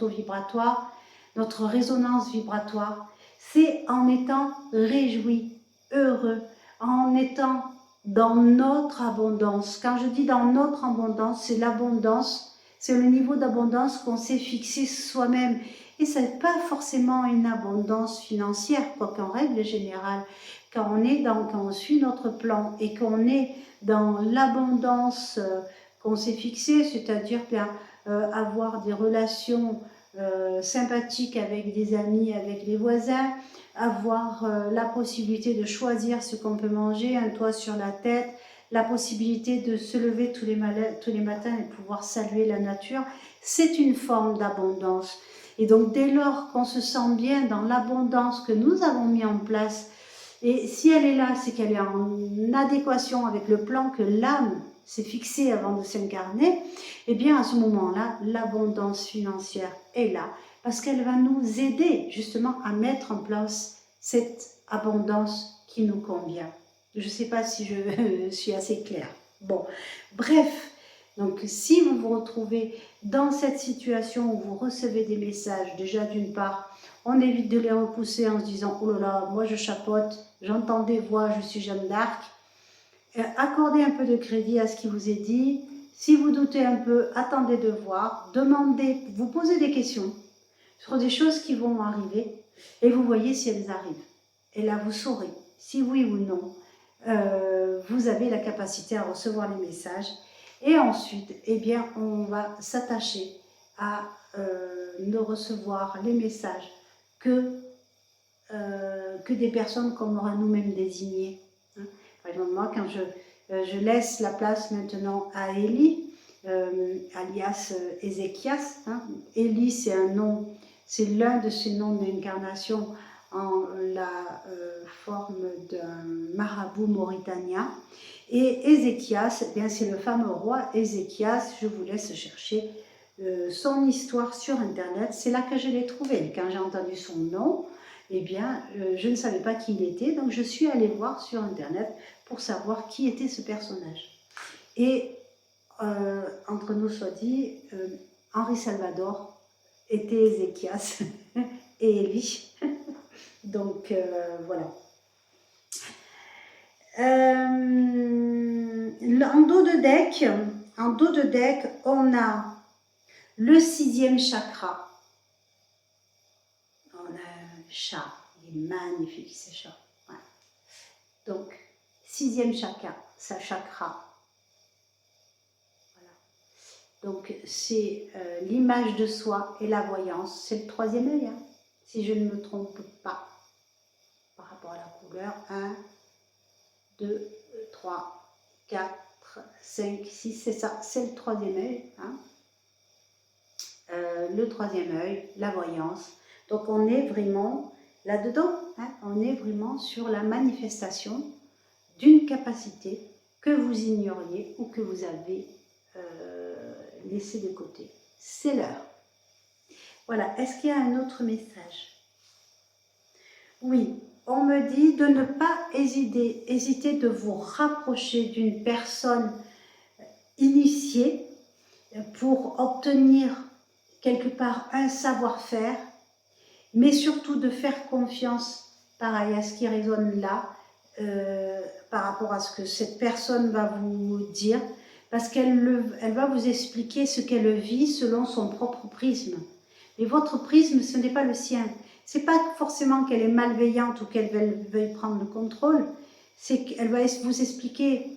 vibratoire, notre résonance vibratoire? C'est en étant réjoui, heureux, en étant dans notre abondance. Quand je dis dans notre abondance, c'est l'abondance, c'est le niveau d'abondance qu'on s'est fixé soi-même. Et ce n'est pas forcément une abondance financière, quoi qu'en règle générale, quand on suit notre plan et qu'on est dans l'abondance qu'on s'est fixée, c'est-à-dire bien avoir des relations sympathiques avec des amis, avec les voisins, avoir la possibilité de choisir ce qu'on peut manger, un toit sur la tête, la possibilité de se lever tous les matins et pouvoir saluer la nature, c'est une forme d'abondance. Et donc dès lors qu'on se sent bien dans l'abondance que nous avons mis en place, et si elle est là, c'est qu'elle est en adéquation avec le plan que l'âme s'est fixé avant de s'incarner, et bien à ce moment-là, l'abondance financière est là, parce qu'elle va nous aider justement à mettre en place cette abondance qui nous convient. Je ne sais pas si je suis assez claire. Bon, bref, donc si vous vous retrouvez dans cette situation où vous recevez des messages, déjà d'une part, on évite de les repousser en se disant « Oh là là, moi je chapote, j'entends des voix, je suis Jeanne d'Arc ». Accordez un peu de crédit à ce qui vous est dit. Si vous doutez un peu, attendez de voir, demandez, vous posez des questions sur des choses qui vont arriver et vous voyez si elles arrivent. Et là, vous saurez si oui ou non vous avez la capacité à recevoir les messages. Et ensuite, eh bien, on va s'attacher à ne recevoir les messages que des personnes qu'on aura nous-mêmes désignées. Hein. Par exemple, moi, quand je laisse la place maintenant à Élie, alias Ézéchias. Hein. Élie, c'est un nom, c'est l'un de ces noms d'incarnation en la forme d'un marabout mauritanien. Et Ézéchias, eh bien c'est le fameux roi Ézéchias. Je vous laisse chercher son histoire sur internet. C'est là que je l'ai trouvé. Quand j'ai entendu son nom, eh bien je ne savais pas qui il était, donc je suis allée voir sur internet pour savoir qui était ce personnage. Et entre nous soit dit, Henri Salvador était Ézéchias et Élie. Donc voilà. En dos de deck, on a le 6e chakra. On a un chat, il est magnifique ce chat. Ouais. Donc, 6e chakra, Voilà. Donc, c'est l'image de soi et la voyance. C'est le 3e œil, hein, si je ne me trompe pas. Par rapport à la couleur, 1, 2, 3, 4, 5, 6, c'est ça, c'est le 3e œil. Hein. Le 3e œil, la voyance. Donc on est vraiment là-dedans, hein, on est vraiment sur la manifestation d'une capacité que vous ignoriez ou que vous avez laissée de côté. C'est l'heure. Voilà, est-ce qu'il y a un autre message? Oui, on me dit de ne pas hésiter de vous rapprocher d'une personne initiée pour obtenir quelque part un savoir-faire, mais surtout de faire confiance pareil, à ce qui résonne là, par rapport à ce que cette personne va vous dire, parce elle va vous expliquer ce qu'elle vit selon son propre prisme. Mais votre prisme, ce n'est pas le sien. C'est pas forcément qu'elle est malveillante ou qu'elle veuille prendre le contrôle, c'est qu'elle va vous expliquer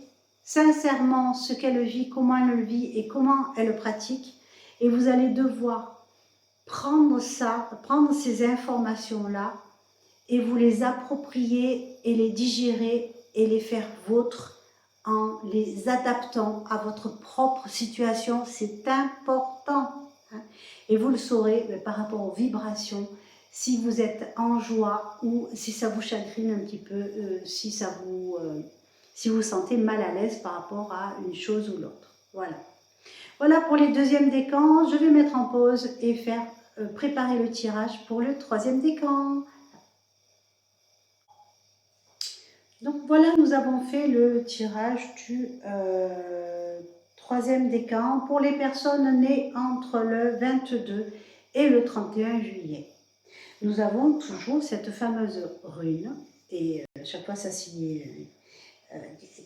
sincèrement ce qu'elle vit, comment elle le vit et comment elle le pratique. Et vous allez devoir prendre ça, prendre ces informations-là et vous les approprier et les digérer et les faire vôtres en les adaptant à votre propre situation. C'est important. Et vous le saurez par rapport aux vibrations, si vous êtes en joie ou si ça vous chagrine un petit peu, si vous vous sentez mal à l'aise par rapport à une chose ou l'autre. Voilà. Voilà pour les deuxièmes décans. Je vais mettre en pause et faire préparer le tirage pour le troisième décan. Donc voilà, nous avons fait le tirage du troisième décan pour les personnes nées entre le 22 et le 31 juillet. Nous avons toujours cette fameuse rune, et à chaque fois ça signe,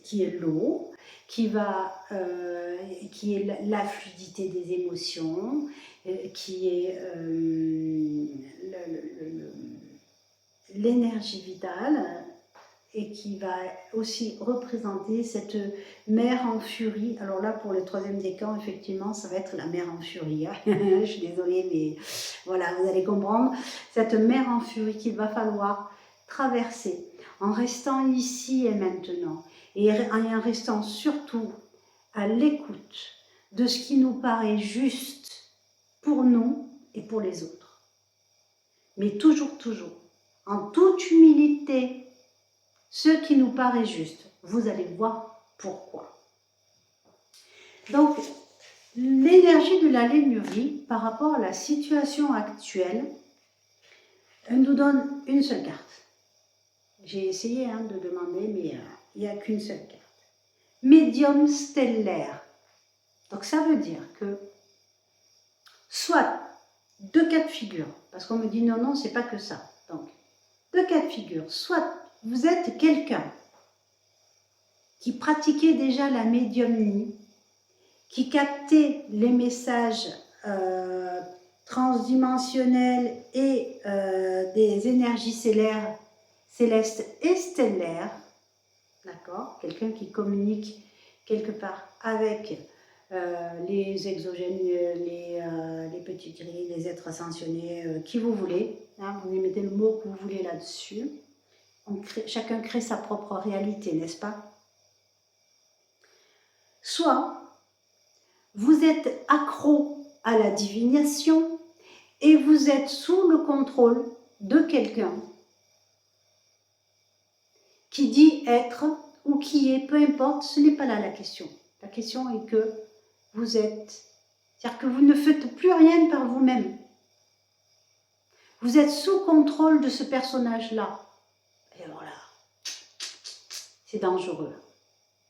qui est l'eau, qui est la fluidité des émotions, qui est l'énergie vitale, et qui va aussi représenter cette mer en furie. Alors là, pour le troisième décan, effectivement, ça va être la mer en furie. Hein. Je suis désolée, mais voilà, vous allez comprendre. Cette mer en furie qu'il va falloir traverser en restant ici et maintenant, et en restant surtout à l'écoute de ce qui nous paraît juste pour nous et pour les autres. Mais toujours, en toute humilité, ce qui nous paraît juste. Vous allez voir pourquoi. Donc, l'énergie de la Lémurie par rapport à la situation actuelle, elle nous donne une seule carte. J'ai essayé de demander, mais il n'y a qu'une seule carte. Médium stellaire. Donc ça veut dire que soit deux cas de figure, parce qu'on me dit non, c'est pas que ça. Donc, deux cas de figure. Soit vous êtes quelqu'un qui pratiquait déjà la médiumnie, qui captait les messages transdimensionnels et des énergies célestes et stellaires, d'accord, quelqu'un qui communique quelque part avec les exogènes, les petits gris, les êtres ascensionnés, qui vous voulez, vous y mettez le mot que vous voulez là-dessus. Chacun crée sa propre réalité, n'est-ce pas? Soit vous êtes accro à la divination et vous êtes sous le contrôle de quelqu'un qui dit être ou qui est, peu importe, ce n'est pas là la question. La question est que vous êtes, c'est-à-dire que vous ne faites plus rien par vous-même. Vous êtes sous contrôle de ce personnage-là. Et alors là, c'est dangereux.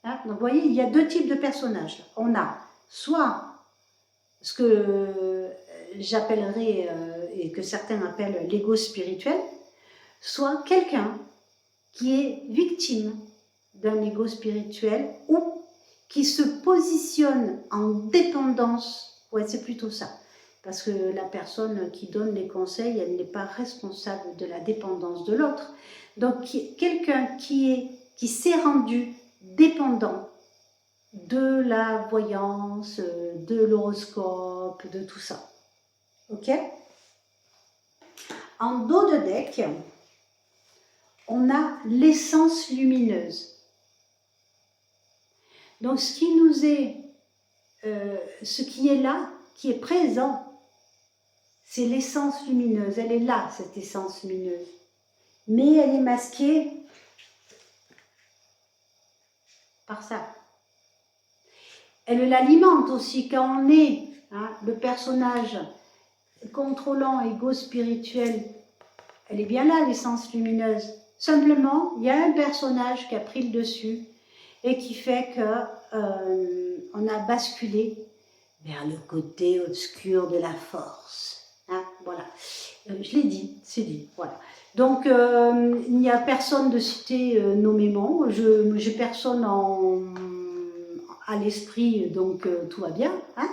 Donc vous voyez, il y a deux types de personnages. On a soit ce que j'appellerais, et que certains appellent l'ego spirituel, soit quelqu'un qui est victime d'un ego spirituel ou qui se positionne en dépendance. Ouais, c'est plutôt ça. Parce que la personne qui donne les conseils, elle n'est pas responsable de la dépendance de l'autre. Donc, quelqu'un qui s'est rendu dépendant de la voyance, de l'horoscope, de tout ça. Ok? En dos de deck, on a l'essence lumineuse. Donc, ce qui est là, qui est présent, c'est l'essence lumineuse. Elle est là, cette essence lumineuse. Mais elle est masquée par ça. Elle l'alimente aussi quand on est le personnage contrôlant, égo spirituel. Elle est bien là, l'essence lumineuse. Simplement, il y a un personnage qui a pris le dessus et qui fait qu'on a basculé vers le côté obscur de la force. voilà. Je l'ai dit, c'est dit, voilà. Donc, il n'y a personne de cité nommément, j'ai personne à l'esprit, donc tout va bien. Hein.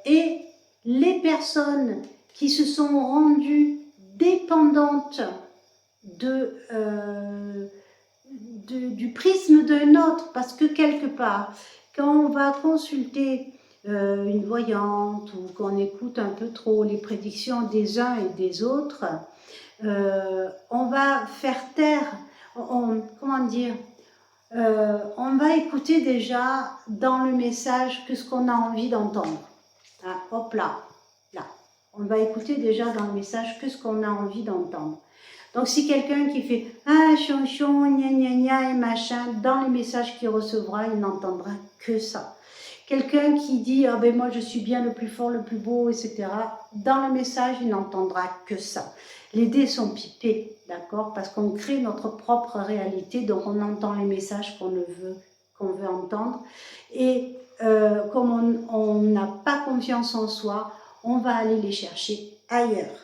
Et les personnes qui se sont rendues dépendantes du prisme d'un autre, parce que quelque part, quand on va consulter une voyante ou qu'on écoute un peu trop les prédictions des uns et des autres, on va faire taire, comment dire, on va écouter déjà dans le message que ce qu'on a envie d'entendre. Hein, hop là, là. On va écouter déjà dans le message que ce qu'on a envie d'entendre. Donc si quelqu'un qui fait « Ah, chonchon, gna gna gna » et machin, dans les messages qu'il recevra, il n'entendra que ça. Quelqu'un qui dit « Ah ben moi je suis bien le plus fort, le plus beau, etc. » Dans le message, il n'entendra que ça. Les dés sont pipés, d'accord? Parce qu'on crée notre propre réalité, donc on entend les messages qu'on veut entendre. Et comme on n'a pas confiance en soi, on va aller les chercher ailleurs.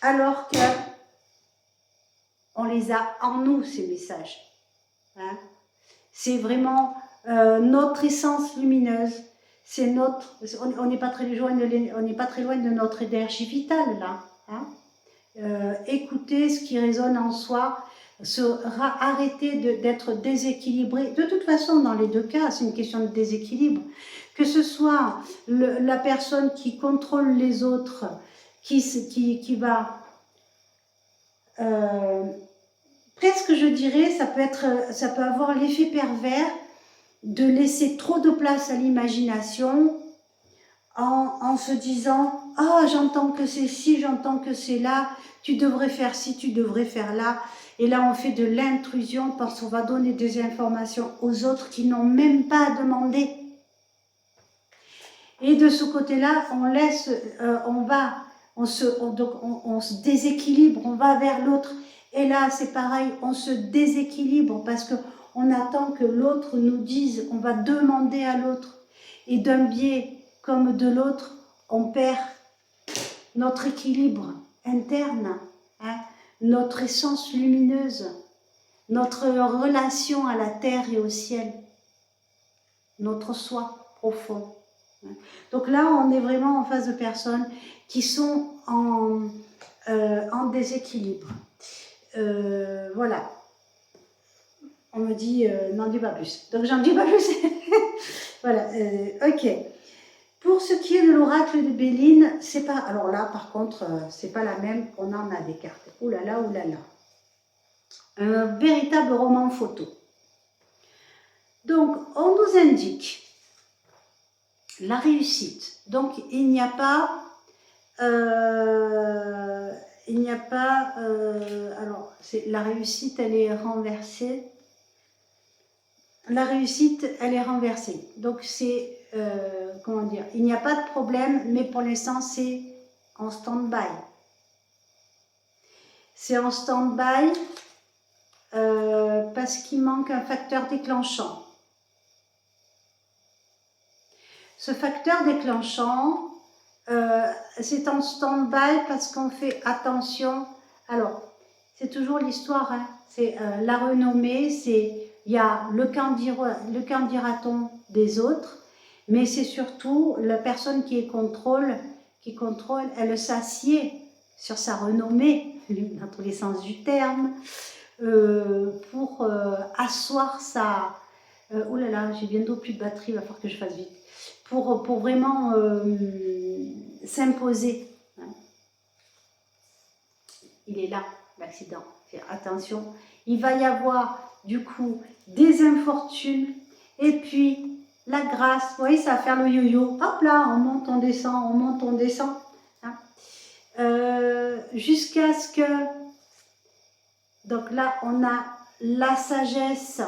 Alors que on les a en nous, ces messages. Hein? C'est vraiment notre essence lumineuse. C'est notre. On n'est pas très loin de notre énergie vitale là. Hein? Écouter ce qui résonne en soi, arrêter d'être déséquilibré. De toute façon, dans les deux cas, c'est une question de déséquilibre. Que ce soit la personne qui contrôle les autres, qui va presque, je dirais, ça peut avoir l'effet pervers de laisser trop de place à l'imagination en se disant « Ah, j'entends que c'est ci, j'entends que c'est là, tu devrais faire ci, tu devrais faire là. » Et là, on fait de l'intrusion parce qu'on va donner des informations aux autres qui n'ont même pas demandé. Et de ce côté-là, on se déséquilibre, on va vers l'autre. Et là, c'est pareil, on se déséquilibre parce qu'on attend que l'autre nous dise, on va demander à l'autre. Et d'un biais comme de l'autre, on perd notre équilibre interne, hein, notre essence lumineuse, notre relation à la terre et au ciel, notre soi profond. Donc là, on est vraiment en face de personnes qui sont en déséquilibre. Voilà. On me dit, n'en dis pas plus. Donc j'en dis pas plus. Voilà, ok. Pour ce qui est de l'oracle de Béline, c'est pas... Alors là, par contre, c'est pas la même. On en a des cartes. Ouh là là, ouh là là. Un véritable roman photo. Donc, on nous indique la réussite. Donc, il n'y a pas... alors, la réussite, elle est renversée. La réussite, elle est renversée. Donc, c'est... comment dire, il n'y a pas de problème, mais pour l'instant, c'est en stand-by. C'est en stand-by parce qu'il manque un facteur déclenchant. Ce facteur déclenchant, c'est en stand-by parce qu'on fait attention. Alors, c'est toujours l'histoire, hein, c'est la renommée, il y a le qu'en dira-t-on des autres, mais c'est surtout la personne qui contrôle, elle s'assied sur sa renommée, dans tous les sens du terme, pour asseoir sa... oh là là, j'ai bientôt plus de batterie, il va falloir que je fasse vite. Pour vraiment s'imposer. Il est là, l'accident. Attention, il va y avoir du coup des infortunes et puis la grâce. Vous voyez, ça va faire le yo-yo. Hop là, on monte, on descend, on monte, on descend. Hein. Jusqu'à ce que... Donc là, on a la sagesse.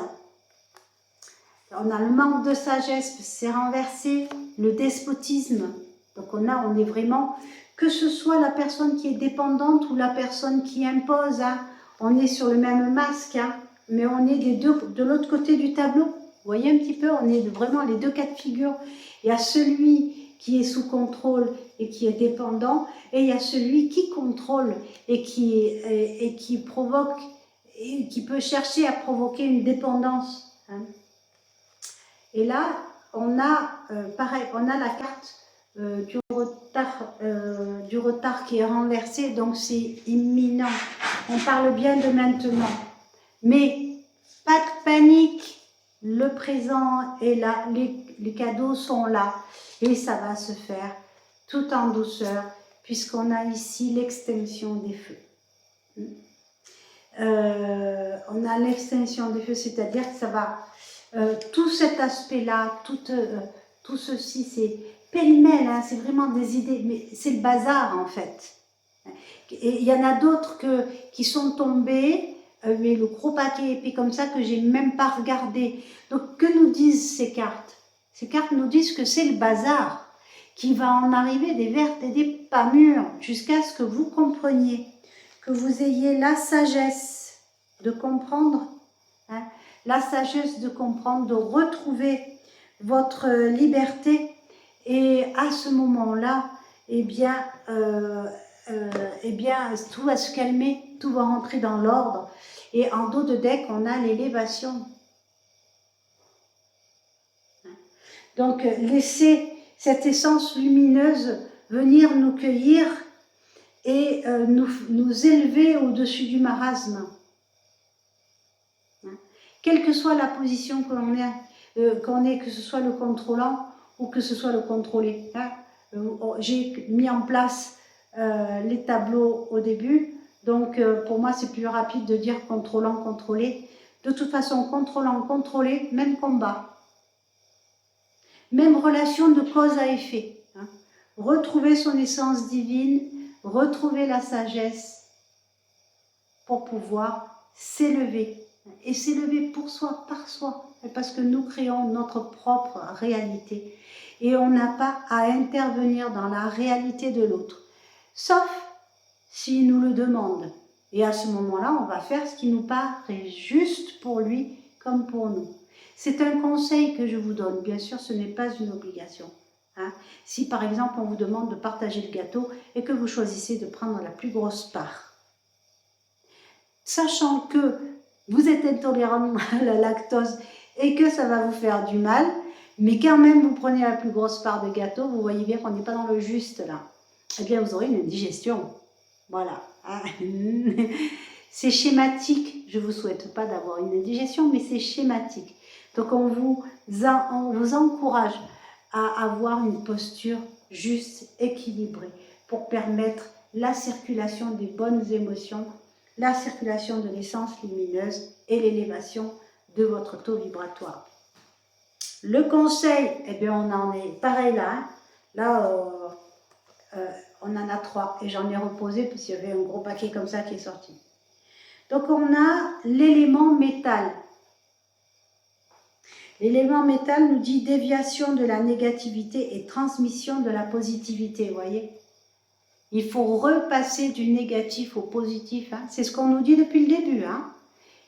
On a le manque de sagesse, c'est renversé, le despotisme. Donc on est vraiment, que ce soit la personne qui est dépendante ou la personne qui impose, hein, on est sur le même masque, hein, mais on est de l'autre côté du tableau. Vous voyez un petit peu, on est vraiment les deux cas de figure. Il y a celui qui est sous contrôle et qui est dépendant, et il y a celui qui contrôle et qui provoque, et qui peut chercher à provoquer une dépendance. Hein. Et là, on a, pareil, on a la carte du retard qui est renversé, donc c'est imminent. On parle bien de maintenant. Mais pas de panique, le présent est là, les cadeaux sont là, et ça va se faire tout en douceur, puisqu'on a ici l'extinction des feux. On a l'extinction des feux, c'est-à-dire que ça va, tout cet aspect-là, tout ceci, c'est pêle-mêle, hein, c'est vraiment des idées, mais c'est le bazar en fait. Et il y en a d'autres qui sont tombés, mais le gros paquet épais comme ça que j'ai même pas regardé. Donc que nous disent ces cartes? Ces cartes nous disent que c'est le bazar, qui va en arriver des vertes et des pas mûres, jusqu'à ce que vous compreniez, que vous ayez la sagesse de comprendre, hein, la sagesse de comprendre, de retrouver votre liberté, et à ce moment-là, eh bien, tout va se calmer, tout va rentrer dans l'ordre. Et en dos de deck, on a l'élévation. Donc, laissez cette essence lumineuse venir nous cueillir et nous élever au-dessus du marasme. Quelle que soit la position que l'on est, que ce soit le contrôlant ou que ce soit le contrôlé. Hein. J'ai mis en place les tableaux au début, donc pour moi c'est plus rapide de dire contrôlant, contrôlé. De toute façon, contrôlant, contrôlé, même combat. Même relation de cause à effet. Hein. Retrouver son essence divine, retrouver la sagesse pour pouvoir s'élever. Et s'élever pour soi, par soi, parce que nous créons notre propre réalité. Et on n'a pas à intervenir dans la réalité de l'autre, sauf s'il nous le demande. Et à ce moment-là, on va faire ce qui nous paraît juste pour lui comme pour nous. C'est un conseil que je vous donne, bien sûr, ce n'est pas une obligation. Hein. Si par exemple, on vous demande de partager le gâteau et que vous choisissez de prendre la plus grosse part, sachant que vous êtes intolérant à la lactose et que ça va vous faire du mal, mais quand même vous prenez la plus grosse part de gâteau, vous voyez bien qu'on n'est pas dans le juste là. Eh bien vous aurez une indigestion. Voilà. C'est schématique. Je ne vous souhaite pas d'avoir une indigestion, mais c'est schématique. Donc on vous encourage à avoir une posture juste, équilibrée, pour permettre la circulation des bonnes émotions, la circulation de l'essence lumineuse et l'élévation de votre taux vibratoire. Le conseil, eh bien on en est pareil là. Hein. Là, on en a 3 et j'en ai reposé parce qu'il y avait un gros paquet comme ça qui est sorti. Donc on a l'élément métal. L'élément métal nous dit déviation de la négativité et transmission de la positivité, vous voyez. Il faut repasser du négatif au positif. Hein. C'est ce qu'on nous dit depuis le début. Hein.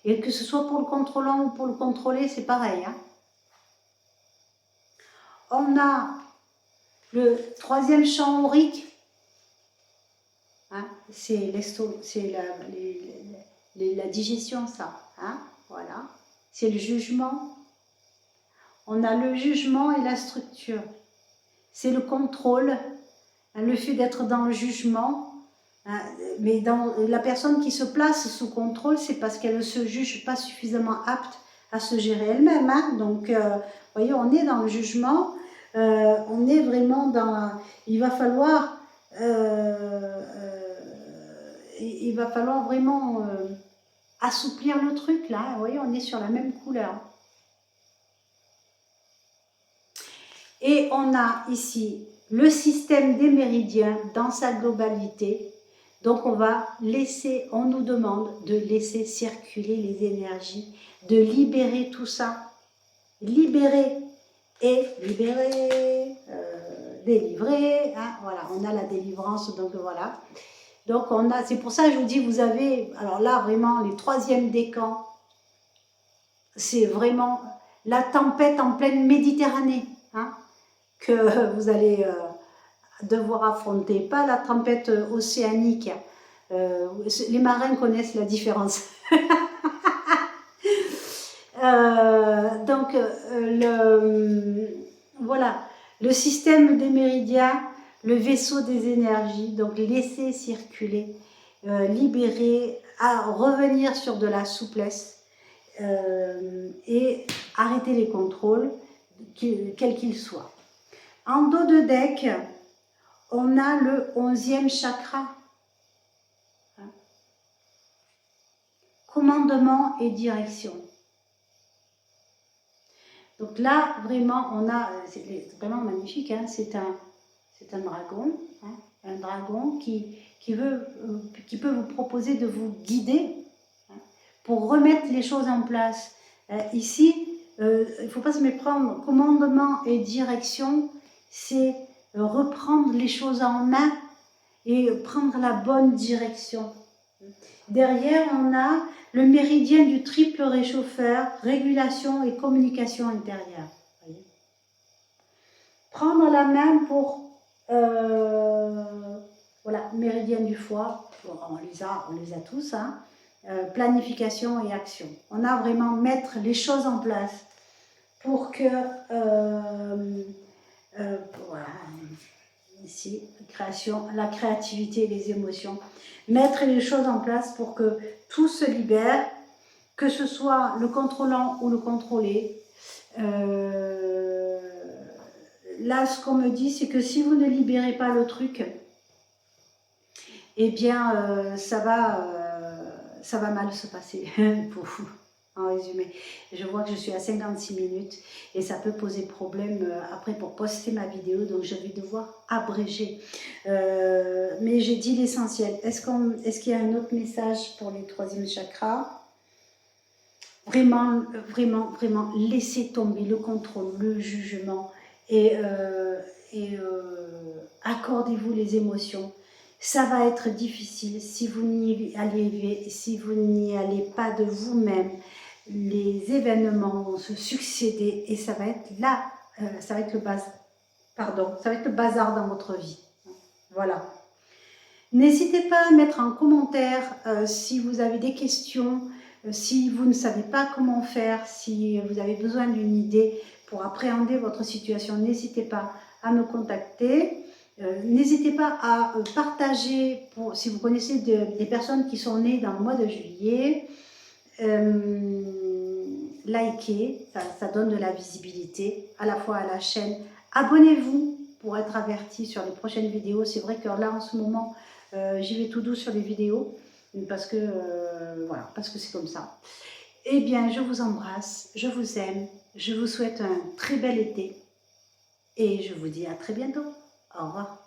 Et que ce soit pour le contrôlant ou pour le contrôler, c'est pareil. Hein. On a le 3e champ aurique. Hein. C'est la digestion, ça. Hein. Voilà. C'est le jugement. On a le jugement et la structure. C'est le contrôle. Le fait d'être dans le jugement, hein, mais la personne qui se place sous contrôle, c'est parce qu'elle ne se juge pas suffisamment apte à se gérer elle-même. Hein. Donc, vous voyez, on est dans le jugement, on est vraiment dans... Il va falloir vraiment assouplir le truc, là. Vous voyez, on est sur la même couleur. Et on a ici le système des méridiens dans sa globalité. Donc on nous demande de laisser circuler les énergies, de libérer tout ça. Libérer et libérer, délivrer. Hein, voilà, on a la délivrance, donc voilà. Donc c'est pour ça que je vous dis, vous avez, alors là vraiment les 3e décans, c'est vraiment la tempête en pleine Méditerranée. Hein. que vous allez devoir affronter, pas la tempête océanique. Les marins connaissent la différence. Donc, voilà, le système des méridiens, le vaisseau des énergies, donc laisser circuler, libérer, à revenir sur de la souplesse et arrêter les contrôles, quels qu'ils soient. En dos de deck, on a le 11e chakra. Commandement et direction. Donc là, vraiment, on a, c'est vraiment magnifique, hein, c'est un dragon, hein, un dragon qui peut vous proposer de vous guider, hein, pour remettre les choses en place. Ici, il ne faut pas se méprendre, commandement et direction, c'est reprendre les choses en main et prendre la bonne direction. Derrière, on a le méridien du triple réchauffeur, régulation et communication intérieure. Voyez, prendre la main pour, voilà, méridien du foie, on les a tous, hein, planification et action. On a vraiment mettre les choses en place pour que, voilà, ici, la créativité et les émotions, mettre les choses en place pour que tout se libère, que ce soit le contrôlant ou le contrôlé. Là, ce qu'on me dit, c'est que si vous ne libérez pas le truc, eh bien, ça va mal se passer pour vous. En résumé, je vois que je suis à 56 minutes et ça peut poser problème après pour poster ma vidéo, donc je vais devoir abréger. Mais j'ai dit l'essentiel. Est-ce qu'il y a un autre message pour les 3e chakras? Vraiment, vraiment, vraiment, laissez tomber le contrôle, le jugement et accordez-vous les émotions. Ça va être difficile si vous n'y allez pas de vous-même. Les événements vont se succéder et ça va être là, ça va être le bazar dans votre vie. Voilà. N'hésitez pas à mettre en commentaire si vous avez des questions, si vous ne savez pas comment faire, si vous avez besoin d'une idée pour appréhender votre situation. N'hésitez pas à me contacter. N'hésitez pas à partager, si vous connaissez des personnes qui sont nées dans le mois de juillet. Likez, ça donne de la visibilité à la fois à la chaîne. Abonnez-vous pour être averti sur les prochaines vidéos. C'est vrai que là en ce moment j'y vais tout doux sur les vidéos parce que voilà, parce que c'est comme ça. Eh bien, je vous embrasse, je vous aime, je vous souhaite un très bel été et je vous dis à très bientôt. Au revoir.